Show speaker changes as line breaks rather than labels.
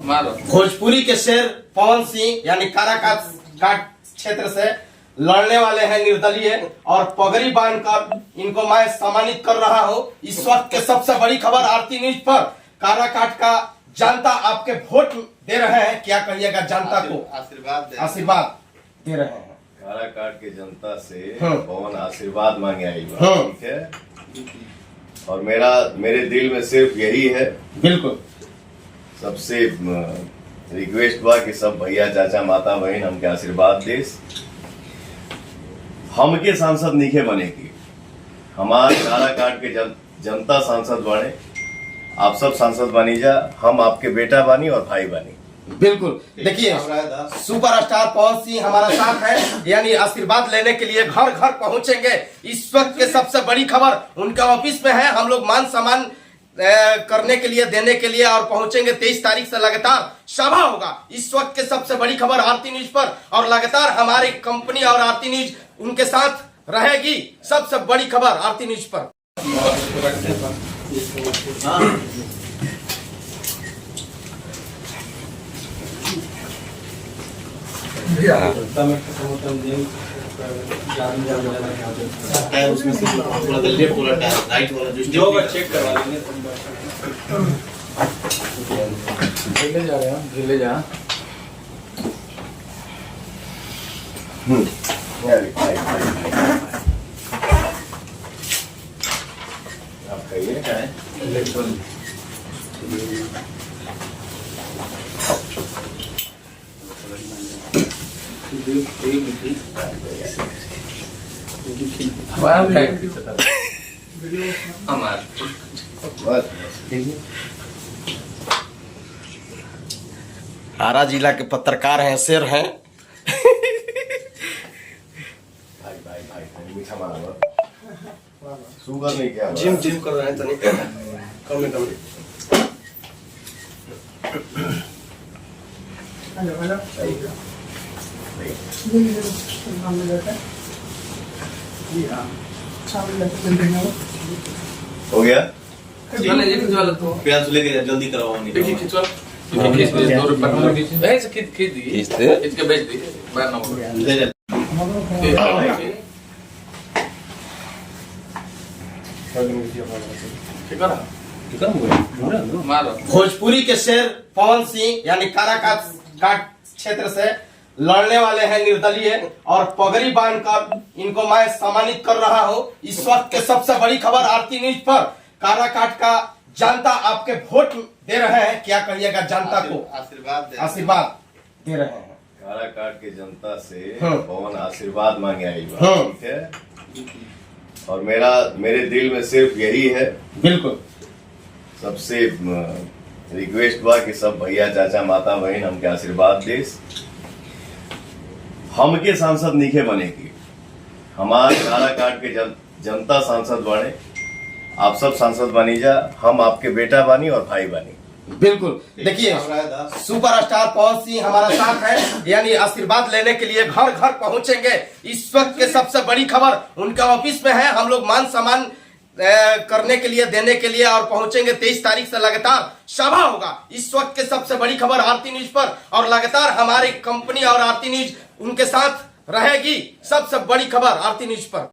भोजपुरी के शेर पवन सिंह यानी काराकाट क्षेत्र से लड़ने वाले हैं निर्दलीय, और पगड़ी बांधकर इनको मैं सम्मानित कर रहा हूं। इस वक्त के सबसे बड़ी खबर आरती न्यूज पर। काराकाट का जनता आपके वोट दे रहे हैं, क्या कहिएगा जनता को? आशीर्वाद दे रहे हैं।
काराकाट के जनता से पवन आशीर्वाद मांगे आई बात, ठीक है। और मेरे दिल में सिर्फ यही है,
बिल्कुल
सबसे रिक्वेस्ट बा कि सब भैया चाचा माता बहन हमके आशीर्वाद देस। हमके सांसद नीचे बनेगी, हमारे काराकाट के जनता सांसद बने, आप सब सांसद बनी जा, हम आपके बेटा बानी और भाई बानी।
बिल्कुल, देखिए सुपरस्टार पवन सिंह हमारा साथ है, यानी आशीर्वाद लेने के लिए घर घर पहुंचेंगे। इस वक्त के सबसे बड़ी खबर उनका ऑफिस में है, हम लोग मान सम्मान करने के लिए देने के लिए और पहुंचेंगे। 23 तारीख से लगातार सभा होगा। इस वक्त के सबसे बड़ी खबर आरती न्यूज पर, और लगातार हमारी कंपनी और आरती न्यूज उनके साथ रहेगी। सबसे बड़ी खबर आरती न्यूज पर।
उसमें से पूरा लेफ्ट वाला राइट वाला जो चेक करवा लेंगे। ढीले जा रहे हैं, ढीले जा।
आप कहिए क्या है?
आरा जिला के पत्रकार हैं, शेर हैं।
भाई मीठा मारो, शुगर नहीं क्या?
जिम कर रहे हैं, तनिक कम
हो गया?
प्याज लेके जल्दी करवाओ।
भोजपुरी के शेर पवन सिंह यानी काराकाट क्षेत्र से लड़ने वाले हैं निर्दलीय, और पगड़ी बांधकर इनको मैं सम्मानित कर रहा हूं। इस वक्त के सबसे बड़ी खबर आरती न्यूज पर। काराकाट का जनता आपके वोट दे रहे हैं, क्या कहिएगा जनता को? आशीर्वाद दे रहे हैं।
काराकाट के जनता से पवन आशीर्वाद मांगे आई बात, ठीक है। और मेरे दिल में सिर्फ यही है,
बिल्कुल
सबसे रिक्वेस्ट बा कि सब भैया चाचा माता बहन हमके आशीर्वाद देस। हमके सांसद नीचे बनेगी, हमारे काराकाट के जनता सांसद बने, आप सब सांसद बनी जा, हम आपके बेटा बानी और भाई बानी।
बिल्कुल, देखिए सुपरस्टार पवन सिंह हमारा साथ है, यानी आशीर्वाद लेने के लिए घर घर पहुंचेंगे। इस वक्त के सबसे बड़ी खबर उनका ऑफिस में है, हम लोग मान सम्मान करने के लिए देने के लिए और पहुंचेंगे। 23 तारीख से लगातार सभा होगा। इस वक्त के सबसे बड़ी खबर आरती न्यूज पर, और लगातार हमारी कंपनी और आरती न्यूज उनके साथ रहेगी। सबसे बड़ी खबर आरती न्यूज पर।